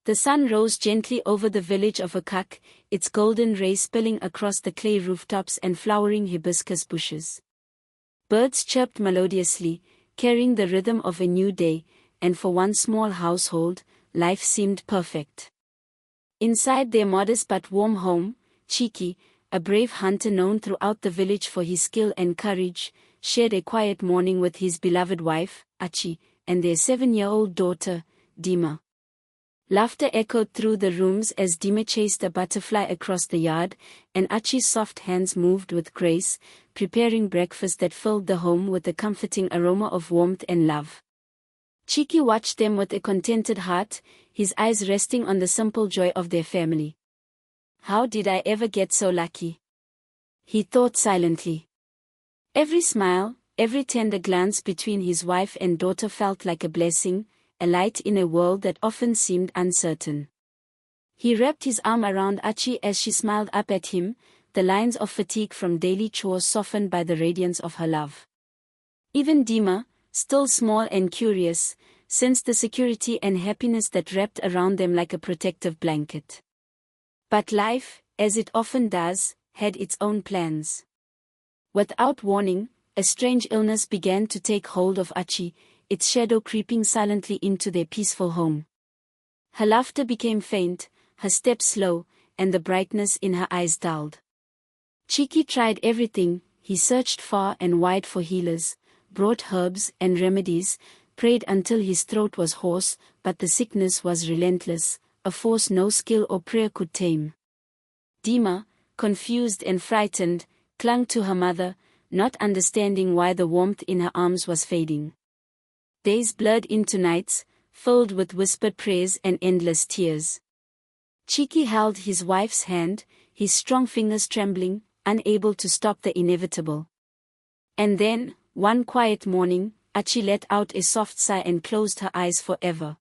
The sun rose gently over the village of Akak, its golden rays spilling across the clay rooftops and flowering hibiscus bushes. Birds chirped melodiously, carrying the rhythm of a new day, and for one small household, life seemed perfect. Inside their modest but warm home, Cheeky, a brave hunter known throughout the village for his skill and courage, shared a quiet morning with his beloved wife, Achi, and their 7-year-old daughter, Dima. Laughter echoed through the rooms as Dima chased a butterfly across the yard, and Achi's soft hands moved with grace, preparing breakfast that filled the home with a comforting aroma of warmth and love. Cheeky watched them with a contented heart, his eyes resting on the simple joy of their family. "How did I ever get so lucky?" he thought silently. Every smile, every tender glance between his wife and daughter felt like a blessing, a light in a world that often seemed uncertain. He wrapped his arm around Achi as she smiled up at him, the lines of fatigue from daily chores softened by the radiance of her love. Even Dima, still small and curious, sensed the security and happiness that wrapped around them like a protective blanket. But life, as it often does, had its own plans. Without warning, a strange illness began to take hold of Achi, its shadow creeping silently into their peaceful home. Her laughter became faint, her steps slow, and the brightness in her eyes dulled. Cheeky tried everything. He searched far and wide for healers, brought herbs and remedies, prayed until his throat was hoarse, but the sickness was relentless, a force no skill or prayer could tame. Dima, confused and frightened, clung to her mother, not understanding why the warmth in her arms was fading. Days blurred into nights, filled with whispered prayers and endless tears. Cheeky held his wife's hand, his strong fingers trembling, unable to stop the inevitable. And then, one quiet morning, Achi let out a soft sigh and closed her eyes forever.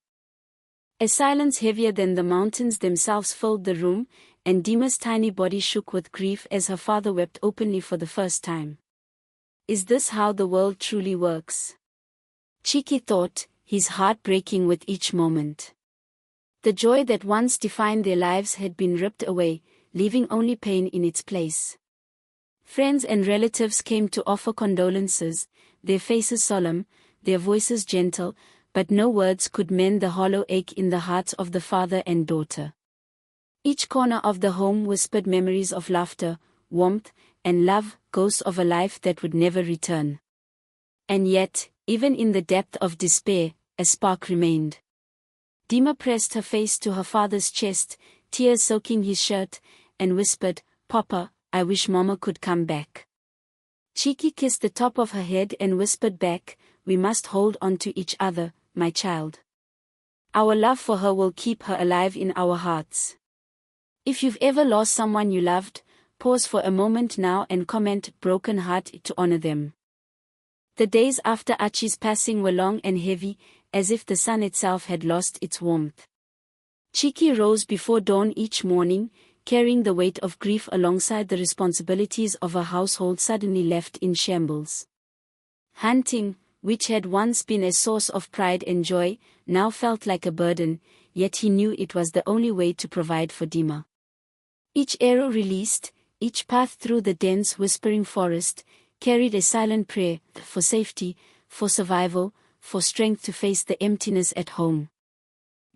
A silence heavier than the mountains themselves filled the room, and Dima's tiny body shook with grief as her father wept openly for the first time. Is this how the world truly works? Cheeky thought, his heart breaking with each moment. The joy that once defined their lives had been ripped away, leaving only pain in its place. Friends and relatives came to offer condolences, their faces solemn, their voices gentle, but no words could mend the hollow ache in the hearts of the father and daughter. Each corner of the home whispered memories of laughter, warmth, and love, ghosts of a life that would never return. And yet, even in the depth of despair, a spark remained. Dima pressed her face to her father's chest, tears soaking his shirt, and whispered, "Papa, I wish Mama could come back." Cheeky kissed the top of her head and whispered back, "We must hold on to each other, my child. Our love for her will keep her alive in our hearts." If you've ever lost someone you loved, pause for a moment now and comment "broken heart" to honor them. The days after Achi's passing were long and heavy, as if the sun itself had lost its warmth. Cheeky rose before dawn each morning, carrying the weight of grief alongside the responsibilities of a household suddenly left in shambles. Hunting, which had once been a source of pride and joy, now felt like a burden, yet he knew it was the only way to provide for Dima. Each arrow released, each path through the dense whispering forest, carried a silent prayer, for safety, for survival, for strength to face the emptiness at home.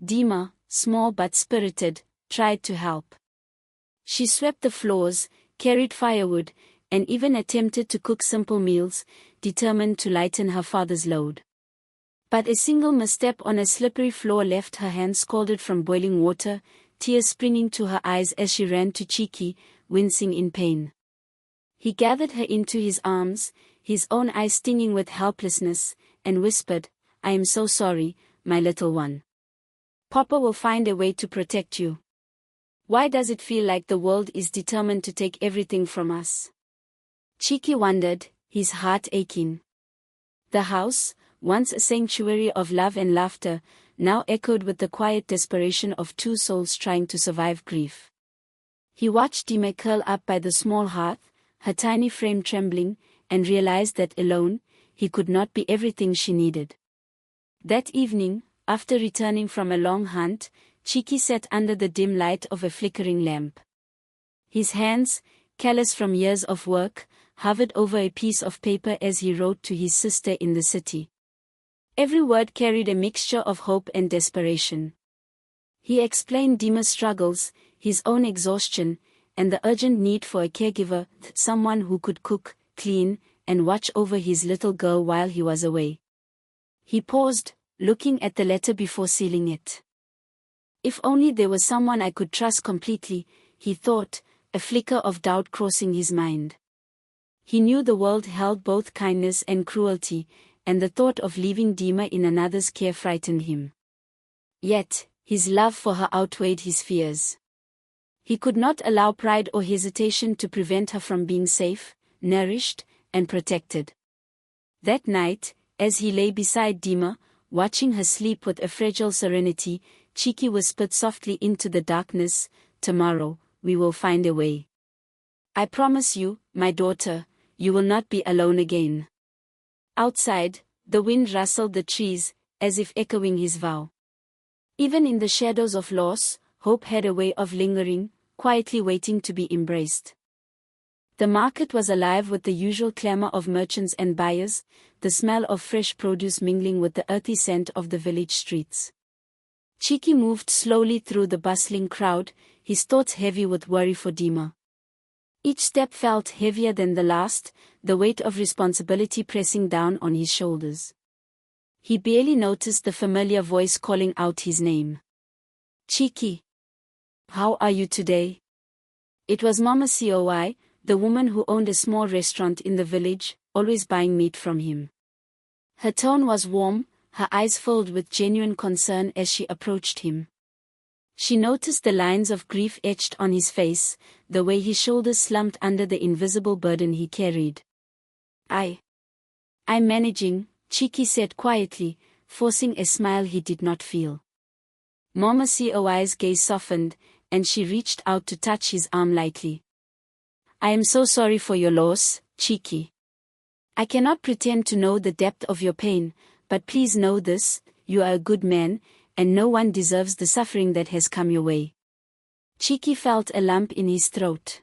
Dima, small but spirited, tried to help. She swept the floors, carried firewood, and even attempted to cook simple meals, determined to lighten her father's load. But a single misstep on a slippery floor left her hands scalded from boiling water, tears springing to her eyes as she ran to Cheeky, wincing in pain. He gathered her into his arms, his own eyes stinging with helplessness, and whispered, "I am so sorry, my little one. Papa will find a way to protect you. Why does it feel like the world is determined to take everything from us?" Cheeky wondered, his heart aching. The house, once a sanctuary of love and laughter, now echoed with the quiet desperation of two souls trying to survive grief. He watched Dima curl up by the small hearth, her tiny frame trembling, and realized that alone, he could not be everything she needed. That evening, after returning from a long hunt, Cheeky sat under the dim light of a flickering lamp. His hands, callous from years of work, hovered over a piece of paper as he wrote to his sister in the city. Every word carried a mixture of hope and desperation. He explained Dima's struggles, his own exhaustion, and the urgent need for a caregiver, someone who could cook, clean, and watch over his little girl while he was away. He paused, looking at the letter before sealing it. If only there was someone I could trust completely, he thought, a flicker of doubt crossing his mind. He knew the world held both kindness and cruelty, and the thought of leaving Dima in another's care frightened him. Yet, his love for her outweighed his fears. He could not allow pride or hesitation to prevent her from being safe, nourished, and protected. That night, as he lay beside Dima, watching her sleep with a fragile serenity, Cheeky whispered softly into the darkness, "Tomorrow, we will find a way. I promise you, my daughter, you will not be alone again." Outside, the wind rustled the trees, as if echoing his vow. Even in the shadows of loss, hope had a way of lingering, quietly waiting to be embraced. The market was alive with the usual clamor of merchants and buyers, the smell of fresh produce mingling with the earthy scent of the village streets. Cheeky moved slowly through the bustling crowd, his thoughts heavy with worry for Dima. Each step felt heavier than the last, the weight of responsibility pressing down on his shoulders. He barely noticed the familiar voice calling out his name. "Cheeky. How are you today?" It was Mama Coy, the woman who owned a small restaurant in the village, always buying meat from him. Her tone was warm, her eyes filled with genuine concern as she approached him. She noticed the lines of grief etched on his face, the way his shoulders slumped under the invisible burden he carried. I'm managing," Cheeky said quietly, forcing a smile he did not feel. Mama Coy's gaze softened, and she reached out to touch his arm lightly. "I am so sorry for your loss, Cheeky. I cannot pretend to know the depth of your pain, but please know this, you are a good man, and no one deserves the suffering that has come your way." Cheeky felt a lump in his throat.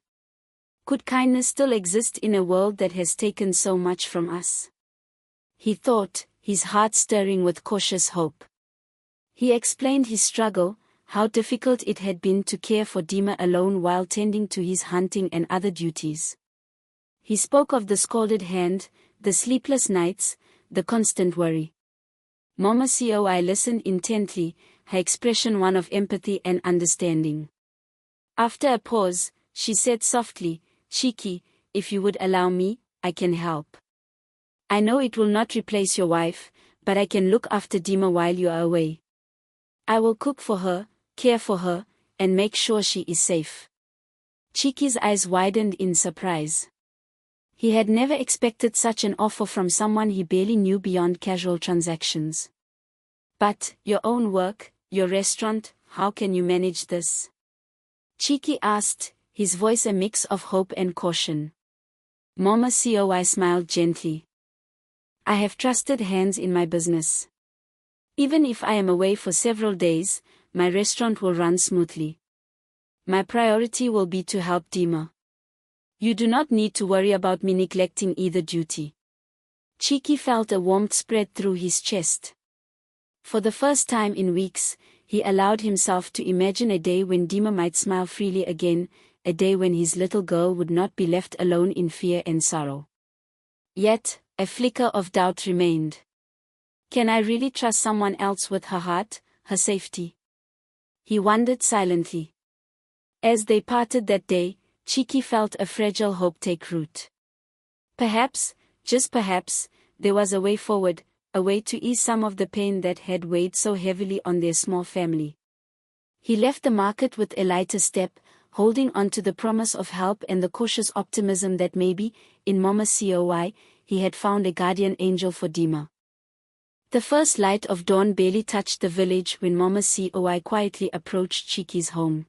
Could kindness still exist in a world that has taken so much from us? He thought, his heart stirring with cautious hope. He explained his struggle, how difficult it had been to care for Dima alone while tending to his hunting and other duties. He spoke of the scalded hand, the sleepless nights, the constant worry. Mama Coy listened intently, her expression one of empathy and understanding. After a pause, she said softly, "Cheeky, if you would allow me, I can help. I know it will not replace your wife, but I can look after Dima while you are away. I will cook for her, care for her, and make sure she is safe." Cheeky's eyes widened in surprise. He had never expected such an offer from someone he barely knew beyond casual transactions. "But, your own work, your restaurant, how can you manage this?" Cheeky asked, his voice a mix of hope and caution. Mama Coy smiled gently. "I have trusted hands in my business. Even if I am away for several days, my restaurant will run smoothly. My priority will be to help Dima. You do not need to worry about me neglecting either duty." Cheeky felt a warmth spread through his chest. For the first time in weeks, he allowed himself to imagine a day when Dima might smile freely again, a day when his little girl would not be left alone in fear and sorrow. Yet, a flicker of doubt remained. Can I really trust someone else with her heart, her safety? He wondered silently. As they parted that day, Cheeky felt a fragile hope take root. Perhaps, just perhaps, there was a way forward, a way to ease some of the pain that had weighed so heavily on their small family. He left the market with a lighter step, holding on to the promise of help and the cautious optimism that maybe, in Mama Coy, he had found a guardian angel for Dima. The first light of dawn barely touched the village when Mama Coy quietly approached Cheeky's home.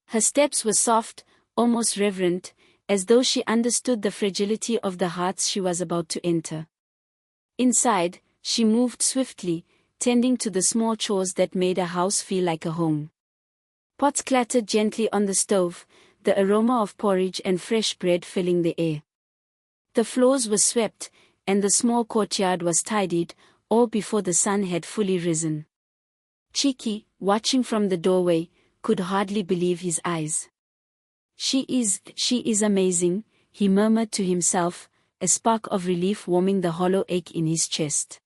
Her steps were soft, almost reverent, as though she understood the fragility of the hearts she was about to enter. Inside, she moved swiftly, tending to the small chores that made a house feel like a home. Pots clattered gently on the stove, the aroma of porridge and fresh bread filling the air. The floors were swept, and the small courtyard was tidied, all before the sun had fully risen. Cheeky, watching from the doorway, could hardly believe his eyes. She is amazing," he murmured to himself, a spark of relief warming the hollow ache in his chest.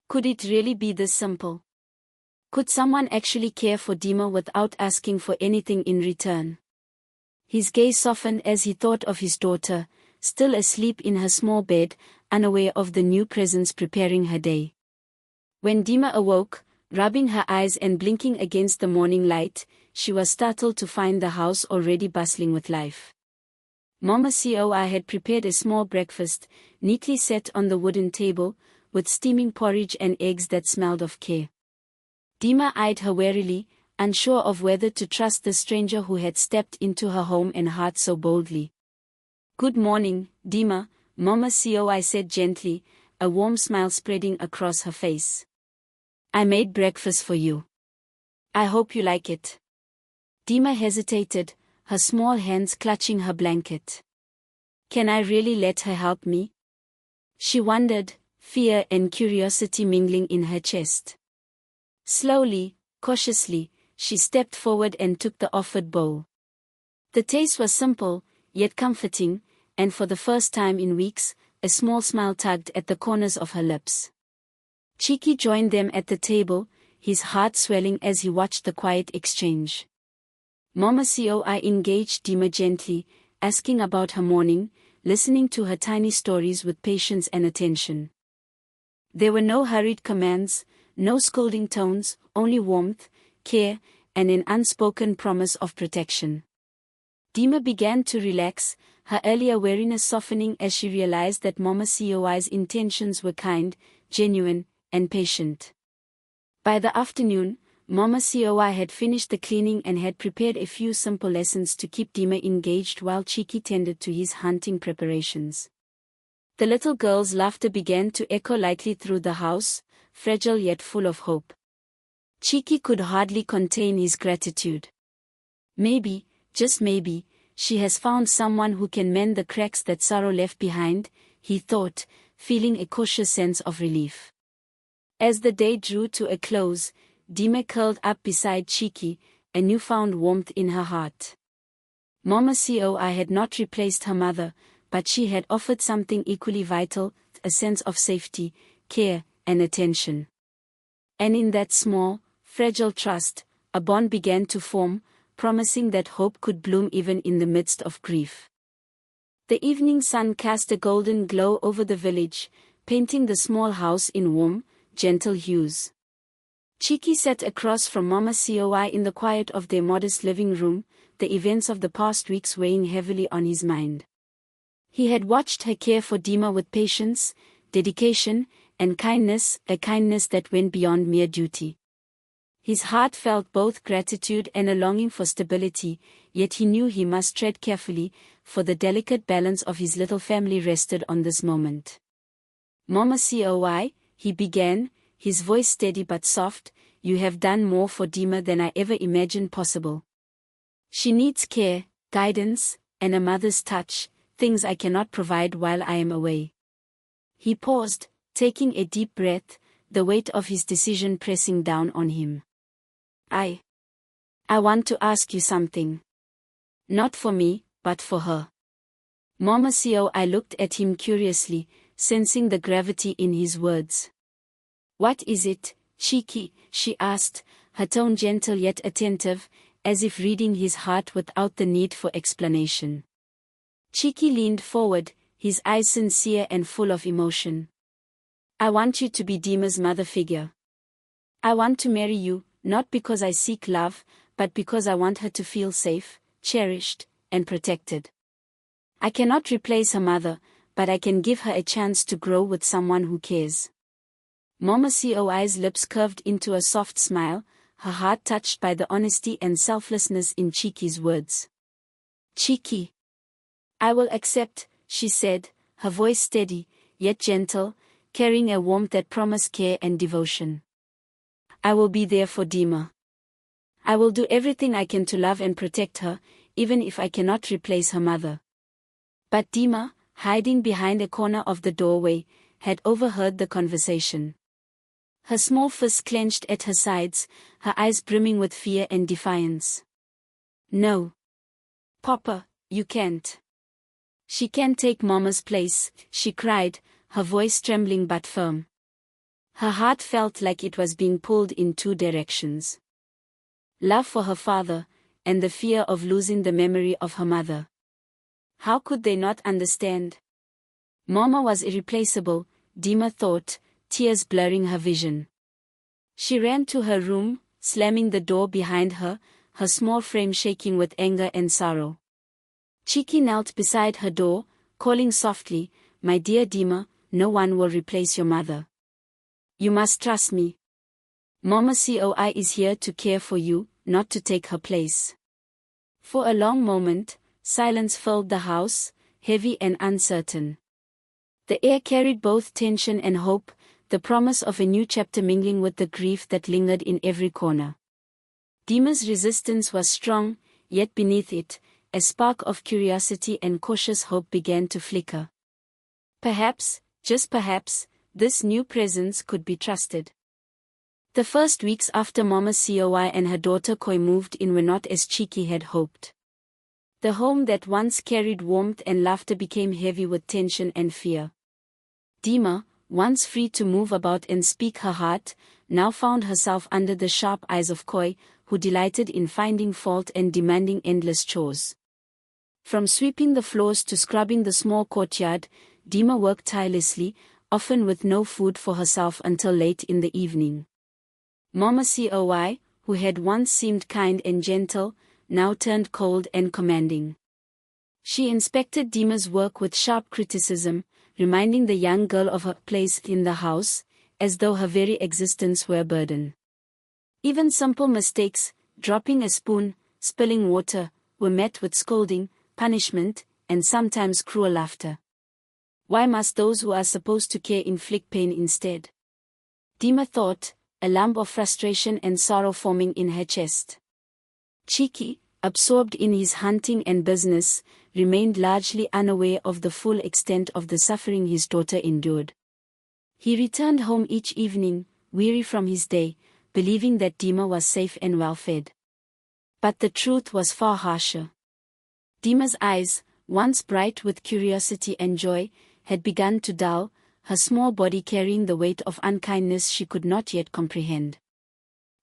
Could it really be this simple? Could someone actually care for Dima without asking for anything in return? His gaze softened as he thought of his daughter, still asleep in her small bed, unaware of the new presence preparing her day. When Dima awoke, rubbing her eyes and blinking against the morning light, she was startled to find the house already bustling with life. Mama Coi had prepared a small breakfast, neatly set on the wooden table, with steaming porridge and eggs that smelled of care. Dima eyed her warily, unsure of whether to trust the stranger who had stepped into her home and heart so boldly. "Good morning, Dima," Mama Coi said gently, a warm smile spreading across her face. "I made breakfast for you. I hope you like it." Dima hesitated, her small hands clutching her blanket. Can I really let her help me? She wondered, fear and curiosity mingling in her chest. Slowly, cautiously, she stepped forward and took the offered bowl. The taste was simple, yet comforting, and for the first time in weeks, a small smile tugged at the corners of her lips. Cheeky joined them at the table, his heart swelling as he watched the quiet exchange. Mama Coi engaged Dima gently, asking about her morning, listening to her tiny stories with patience and attention. There were no hurried commands, no scolding tones, only warmth, care, and an unspoken promise of protection. Dima began to relax, her earlier wariness softening as she realized that Mama Coi's intentions were kind, genuine, and patient. By the afternoon, Mama Coi had finished the cleaning and had prepared a few simple lessons to keep Dima engaged while Cheeky tended to his hunting preparations. The little girl's laughter began to echo lightly through the house, fragile yet full of hope. Cheeky could hardly contain his gratitude. Maybe, just maybe, she has found someone who can mend the cracks that sorrow left behind, he thought, feeling a cautious sense of relief. As the day drew to a close, Dima curled up beside Cheeky, a newfound warmth in her heart. Mama Coi had not replaced her mother, but she had offered something equally vital, a sense of safety, care, and attention. And in that small, fragile trust, a bond began to form, promising that hope could bloom even in the midst of grief. The evening sun cast a golden glow over the village, painting the small house in warm, gentle hues. Cheeky sat across from Mama Coi in the quiet of their modest living room, the events of the past weeks weighing heavily on his mind. He had watched her care for Dima with patience, dedication, and kindness, a kindness that went beyond mere duty. His heart felt both gratitude and a longing for stability, yet he knew he must tread carefully, for the delicate balance of his little family rested on this moment. Mama Coi, he began, his voice steady but soft, you have done more for Dima than I ever imagined possible. She needs care, guidance, and a mother's touch, things I cannot provide while I am away. He paused, taking a deep breath, the weight of his decision pressing down on him. I want to ask you something. Not for me, but for her. Mama Coi looked at him curiously, sensing the gravity in his words. What is it, Cheeky? She asked, her tone gentle yet attentive, as if reading his heart without the need for explanation. Cheeky leaned forward, his eyes sincere and full of emotion. I want you to be Dima's mother figure. I want to marry you, not because I seek love, but because I want her to feel safe, cherished, and protected. I cannot replace her mother, but I can give her a chance to grow with someone who cares. Mama Coi's lips curved into a soft smile, her heart touched by the honesty and selflessness in Cheeky's words. Cheeky. I will accept, she said, her voice steady, yet gentle, carrying a warmth that promised care and devotion. I will be there for Dima. I will do everything I can to love and protect her, even if I cannot replace her mother. But Dima, hiding behind a corner of the doorway, had overheard the conversation. Her small fists clenched at her sides, her eyes brimming with fear and defiance. No. Papa, you can't. She can't take Mama's place, she cried, her voice trembling but firm. Her heart felt like it was being pulled in two directions. Love for her father, and the fear of losing the memory of her mother. How could they not understand? Mama was irreplaceable, Dima thought, tears blurring her vision. She ran to her room, slamming the door behind her, her small frame shaking with anger and sorrow. Cheeky knelt beside her door, calling softly, "My dear Dima, no one will replace your mother. You must trust me. Mama Coi is here to care for you, not to take her place." For a long moment, silence filled the house, heavy and uncertain. The air carried both tension and hope, the promise of a new chapter mingling with the grief that lingered in every corner. Dima's resistance was strong, yet beneath it, a spark of curiosity and cautious hope began to flicker. Perhaps, just perhaps, this new presence could be trusted. The first weeks after Mama Coi and her daughter Koi moved in were not as Cheeky had hoped. The home that once carried warmth and laughter became heavy with tension and fear. Dima, once free to move about and speak her heart, now found herself under the sharp eyes of Koi, who delighted in finding fault and demanding endless chores. From sweeping the floors to scrubbing the small courtyard, Dima worked tirelessly, often with no food for herself until late in the evening. Mama Coi, who had once seemed kind and gentle, now turned cold and commanding. She inspected Dima's work with sharp criticism, reminding the young girl of her place in the house, as though her very existence were a burden. Even simple mistakes, dropping a spoon, spilling water, were met with scolding, punishment, and sometimes cruel laughter. Why must those who are supposed to care inflict pain instead? Dima thought, a lump of frustration and sorrow forming in her chest. Cheeky, absorbed in his hunting and business, remained largely unaware of the full extent of the suffering his daughter endured. He returned home each evening, weary from his day, believing that Dima was safe and well-fed. But the truth was far harsher. Dima's eyes, once bright with curiosity and joy, had begun to dull, her small body carrying the weight of unkindness she could not yet comprehend.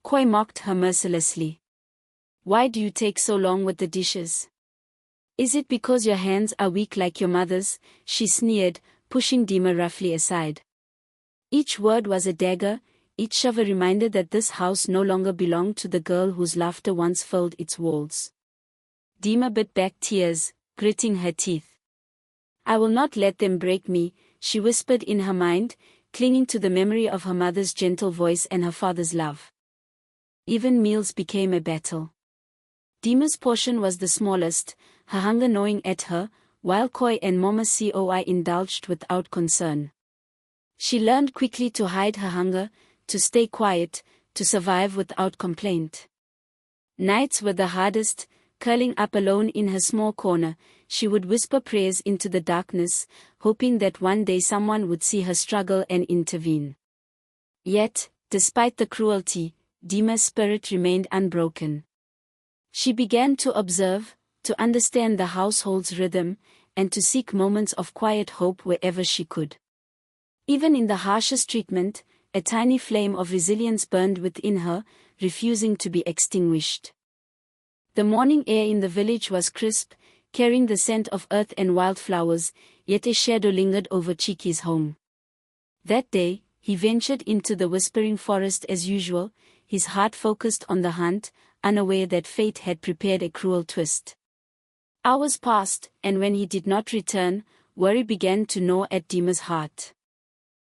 Koi mocked her mercilessly. "Why do you take so long with the dishes? Is it because your hands are weak like your mother's?" she sneered, pushing Dima roughly aside. Each word was a dagger, each shove a reminder that this house no longer belonged to the girl whose laughter once filled its walls. Dima bit back tears, gritting her teeth. "I will not let them break me," she whispered in her mind, clinging to the memory of her mother's gentle voice and her father's love. Even meals became a battle. Dima's portion was the smallest, her hunger gnawing at her, while Koi and Mama Coi indulged without concern. She learned quickly to hide her hunger, to stay quiet, to survive without complaint. Nights were the hardest. Curling up alone in her small corner, she would whisper prayers into the darkness, hoping that one day someone would see her struggle and intervene. Yet, despite the cruelty, Dima's spirit remained unbroken. She began to observe, to understand the household's rhythm, and to seek moments of quiet hope wherever she could. Even in the harshest treatment, a tiny flame of resilience burned within her, refusing to be extinguished. The morning air in the village was crisp, carrying the scent of earth and wildflowers, yet a shadow lingered over Cheeky's home. That day, he ventured into the whispering forest as usual, his heart focused on the hunt, unaware that fate had prepared a cruel twist. Hours passed, and when he did not return, worry began to gnaw at Dima's heart.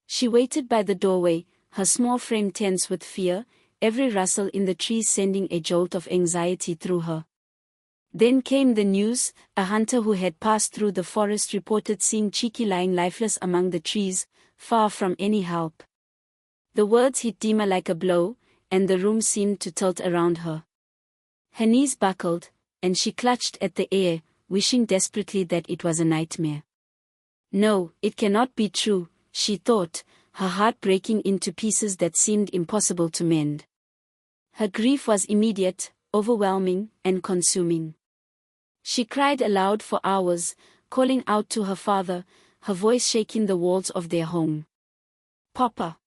She waited by the doorway, her small frame tense with fear, every rustle in the trees sending a jolt of anxiety through her. Then came the news: a hunter who had passed through the forest reported seeing Cheeky lying lifeless among the trees, far from any help. The words hit Dima like a blow, and the room seemed to tilt around her. Her knees buckled, and she clutched at the air, wishing desperately that it was a nightmare. No, it cannot be true, she thought, her heart breaking into pieces that seemed impossible to mend. Her grief was immediate, overwhelming, and consuming. She cried aloud for hours, calling out to her father, her voice shaking the walls of their home. "Papa!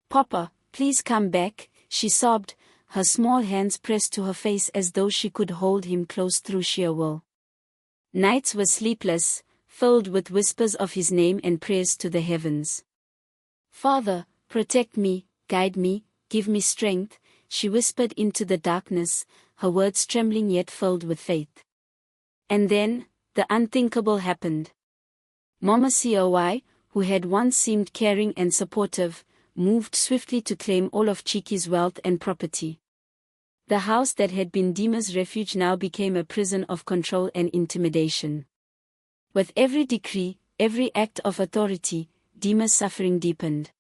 Papa, please come back," she sobbed, her small hands pressed to her face as though she could hold him close through sheer will. Nights were sleepless, filled with whispers of his name and prayers to the heavens. "Father, protect me, guide me, give me strength," she whispered into the darkness, her words trembling yet filled with faith. And then, the unthinkable happened. Mama Coy, who had once seemed caring and supportive, moved swiftly to claim all of Cheeky's wealth and property. The house that had been Dima's refuge now became a prison of control and intimidation. With every decree, every act of authority, Dima's suffering deepened.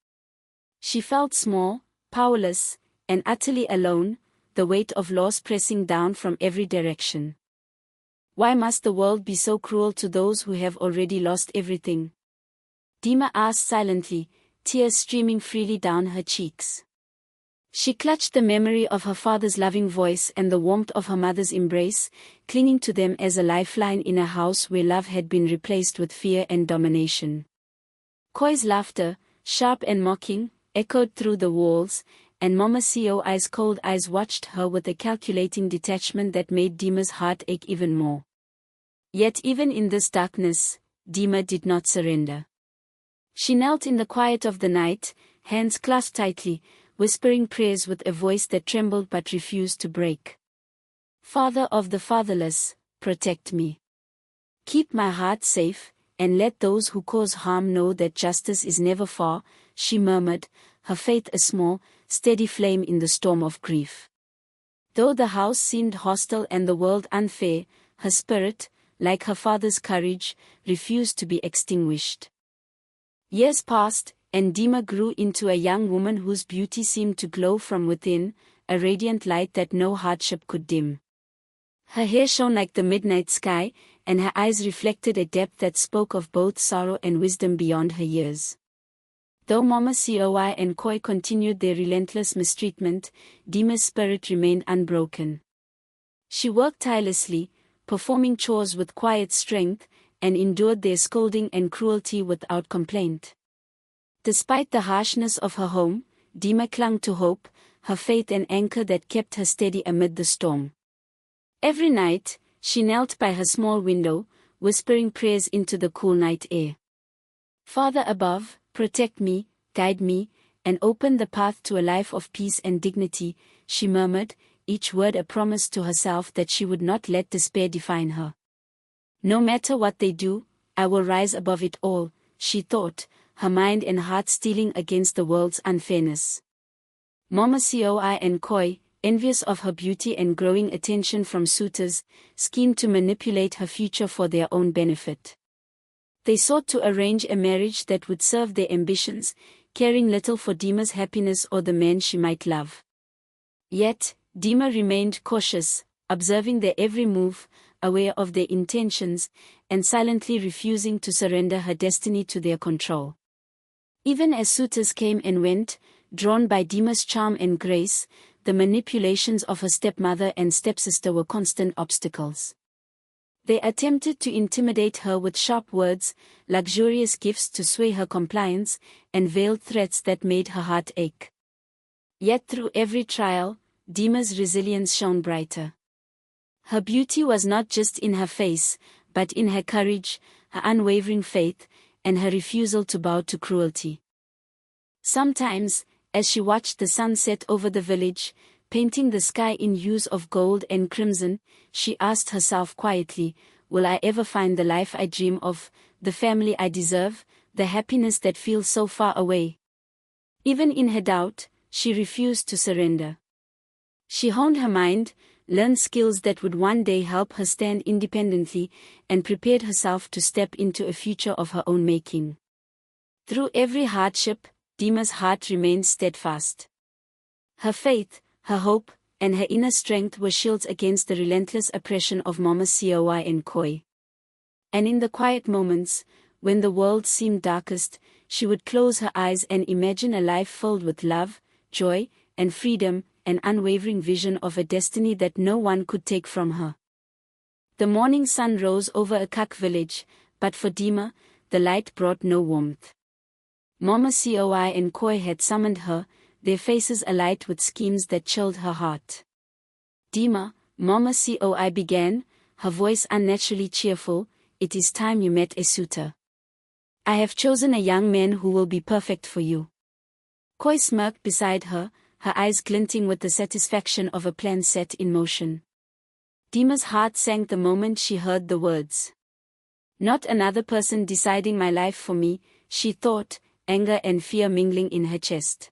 She felt small, powerless, and utterly alone, the weight of loss pressing down from every direction. Why must the world be so cruel to those who have already lost everything? Dima asked silently, tears streaming freely down her cheeks. She clutched the memory of her father's loving voice and the warmth of her mother's embrace, clinging to them as a lifeline in a house where love had been replaced with fear and domination. Koi's laughter, sharp and mocking, echoed through the walls, and Mama Coy's cold eyes watched her with a calculating detachment that made Dima's heart ache even more. Yet even in this darkness, Dima did not surrender. She knelt in the quiet of the night, hands clasped tightly, whispering prayers with a voice that trembled but refused to break. "Father of the fatherless, protect me. Keep my heart safe, and let those who cause harm know that justice is never far," she murmured, her faith a small, steady flame in the storm of grief. Though the house seemed hostile and the world unfair, her spirit, like her father's courage, refused to be extinguished. Years passed, and Dima grew into a young woman whose beauty seemed to glow from within, a radiant light that no hardship could dim. Her hair shone like the midnight sky, and her eyes reflected a depth that spoke of both sorrow and wisdom beyond her years. Though Mama Coy and Koi continued their relentless mistreatment, Dima's spirit remained unbroken. She worked tirelessly, performing chores with quiet strength, and endured their scolding and cruelty without complaint. Despite the harshness of her home, Dima clung to hope, her faith an anchor that kept her steady amid the storm. Every night, she knelt by her small window, whispering prayers into the cool night air. "Father above, protect me, guide me, and open the path to a life of peace and dignity," she murmured, each word a promise to herself that she would not let despair define her. "No matter what they do, I will rise above it all," she thought, her mind and heart steeling against the world's unfairness. Mama Coy and Koi, envious of her beauty and growing attention from suitors, schemed to manipulate her future for their own benefit. They sought to arrange a marriage that would serve their ambitions, caring little for Dima's happiness or the man she might love. Yet, Dima remained cautious, observing their every move, aware of their intentions, and silently refusing to surrender her destiny to their control. Even as suitors came and went, drawn by Dima's charm and grace, the manipulations of her stepmother and stepsister were constant obstacles. They attempted to intimidate her with sharp words, luxurious gifts to sway her compliance, and veiled threats that made her heart ache. Yet through every trial, Dima's resilience shone brighter. Her beauty was not just in her face, but in her courage, her unwavering faith, and her refusal to bow to cruelty. Sometimes, as she watched the sun set over the village, painting the sky in hues of gold and crimson, she asked herself quietly, "Will I ever find the life I dream of, the family I deserve, the happiness that feels so far away?" Even in her doubt, she refused to surrender. She honed her mind, learned skills that would one day help her stand independently, and prepared herself to step into a future of her own making. Through every hardship, Dima's heart remained steadfast. Her faith, her hope, and her inner strength were shields against the relentless oppression of Mama Coy and Koi. And in the quiet moments, when the world seemed darkest, she would close her eyes and imagine a life filled with love, joy, and freedom, an unwavering vision of a destiny that no one could take from her. The morning sun rose over a Kak village, but for Dima, the light brought no warmth. Mama Coy and Koi had summoned her, their faces alight with schemes that chilled her heart. Dima, Mama Coy began, her voice unnaturally cheerful, "It is time you met a suitor. I have chosen a young man who will be perfect for you." Koi smirked beside her, her eyes glinting with the satisfaction of a plan set in motion. Dima's heart sank the moment she heard the words. Not another person deciding my life for me, she thought, anger and fear mingling in her chest.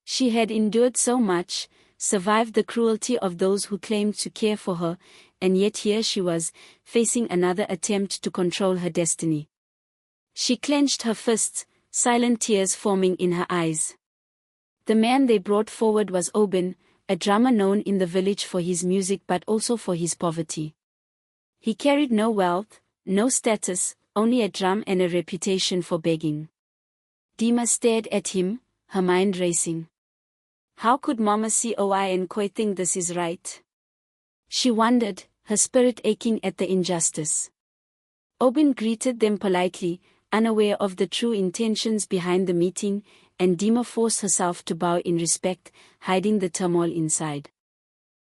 She had endured so much, survived the cruelty of those who claimed to care for her, and yet here she was, facing another attempt to control her destiny. She clenched her fists, silent tears forming in her eyes. The man they brought forward was Obin, a drummer known in the village for his music but also for his poverty. He carried no wealth, no status, only a drum and a reputation for begging. Dima stared at him, her mind racing. How could Mama Coy and Koi think this is right? She wondered, her spirit aching at the injustice. Obin greeted them politely, unaware of the true intentions behind the meeting, and Dima forced herself to bow in respect, hiding the turmoil inside.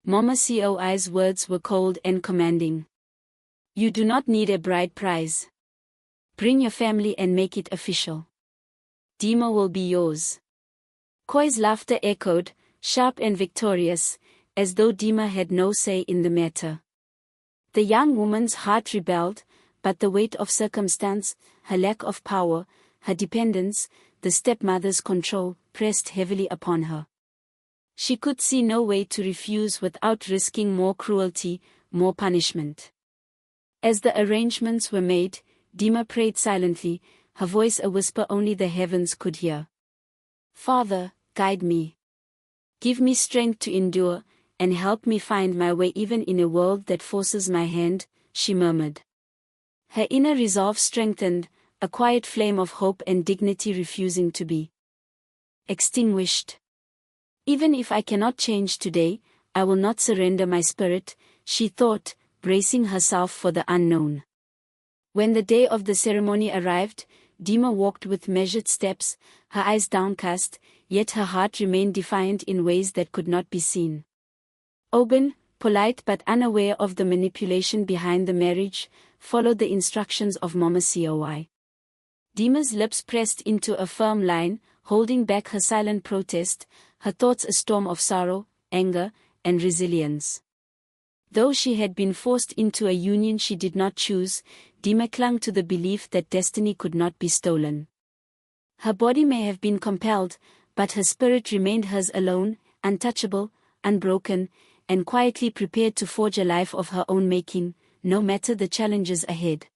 Mama Coy's words were cold and commanding. "You do not need a bride price. Bring your family and make it official. Dima will be yours." Koi's laughter echoed, sharp and victorious, as though Dima had no say in the matter. The young woman's heart rebelled, but the weight of circumstance, her lack of power, her dependence, the stepmother's control, pressed heavily upon her. She could see no way to refuse without risking more cruelty, more punishment. As the arrangements were made, Dima prayed silently, her voice a whisper only the heavens could hear. "Father, guide me. Give me strength to endure, and help me find my way even in a world that forces my hand," she murmured. Her inner resolve strengthened, a quiet flame of hope and dignity refusing to be extinguished. "Even if I cannot change today, I will not surrender my spirit," she thought, bracing herself for the unknown. When the day of the ceremony arrived, Dima walked with measured steps, her eyes downcast, yet her heart remained defiant in ways that could not be seen. Obin, polite but unaware of the manipulation behind the marriage, followed the instructions of Mama Coy. Dima's lips pressed into a firm line, holding back her silent protest, her thoughts a storm of sorrow, anger, and resilience. Though she had been forced into a union she did not choose, Dima clung to the belief that destiny could not be stolen. Her body may have been compelled, but her spirit remained hers alone, untouchable, unbroken, and quietly prepared to forge a life of her own making, no matter the challenges ahead.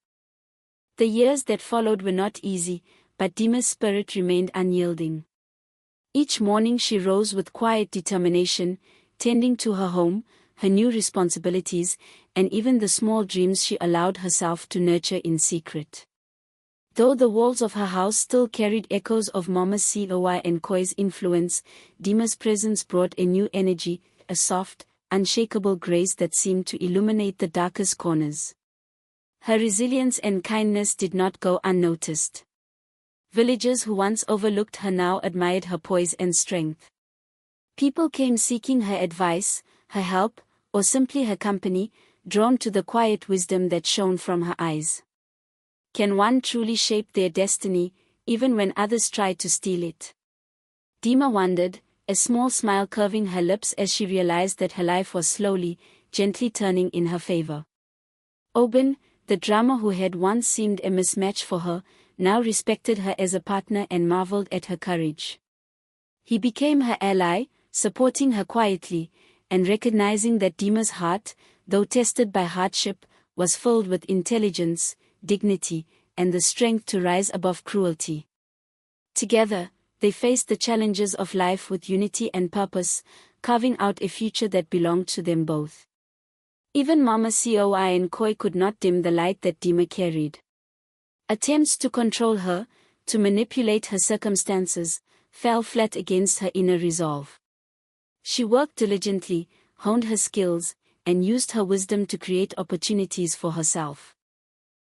The years that followed were not easy, but Dima's spirit remained unyielding. Each morning she rose with quiet determination, tending to her home, her new responsibilities, and even the small dreams she allowed herself to nurture in secret. Though the walls of her house still carried echoes of Mama Coy and Koi's influence, Dima's presence brought a new energy, a soft, unshakable grace that seemed to illuminate the darkest corners. Her resilience and kindness did not go unnoticed. Villagers who once overlooked her now admired her poise and strength. People came seeking her advice, her help, or simply her company, drawn to the quiet wisdom that shone from her eyes. Can one truly shape their destiny, even when others try to steal it? Dima wondered, a small smile curving her lips as she realized that her life was slowly, gently turning in her favor. Obin, the drummer who had once seemed a mismatch for her, now respected her as a partner and marveled at her courage. He became her ally, supporting her quietly, and recognizing that Dima's heart, though tested by hardship, was filled with intelligence, dignity, and the strength to rise above cruelty. Together, They faced the challenges of life with unity and purpose, carving out a future that belonged to them both. Even Mama Coi and Koi could not dim the light that Dima carried. Attempts to control her, to manipulate her circumstances, fell flat against her inner resolve. She worked diligently, honed her skills, and used her wisdom to create opportunities for herself.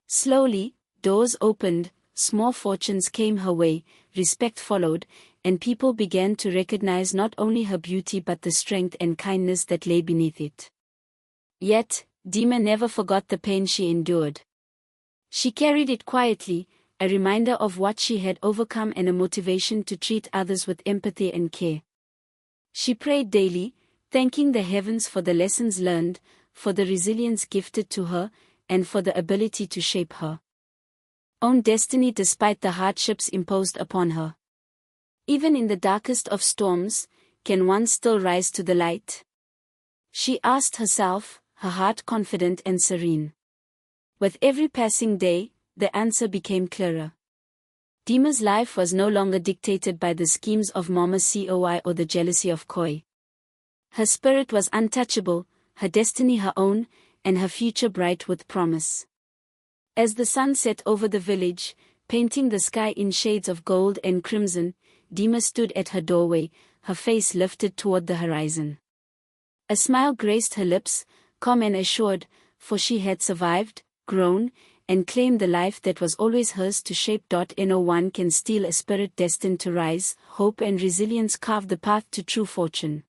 Slowly, doors opened, small fortunes came her way, respect followed, and people began to recognize not only her beauty but the strength and kindness that lay beneath it. Yet, Dima never forgot the pain she endured. She carried it quietly, a reminder of what she had overcome and a motivation to treat others with empathy and care. She prayed daily, thanking the heavens for the lessons learned, for the resilience gifted to her, and for the ability to shape her own destiny despite the hardships imposed upon her. Even in the darkest of storms, can one still rise to the light? She asked herself, her heart confident and serene. With every passing day, the answer became clearer. Dima's life was no longer dictated by the schemes of Mama Coi or the jealousy of Koi. Her spirit was untouchable, her destiny her own, and her future bright with promise. As the sun set over the village, painting the sky in shades of gold and crimson, Dima stood at her doorway, her face lifted toward the horizon. A smile graced her lips, calm and assured, for she had survived, grown, and claimed the life that was always hers to shape. No one can steal a spirit destined to rise. Hope and resilience carve the path to true fortune.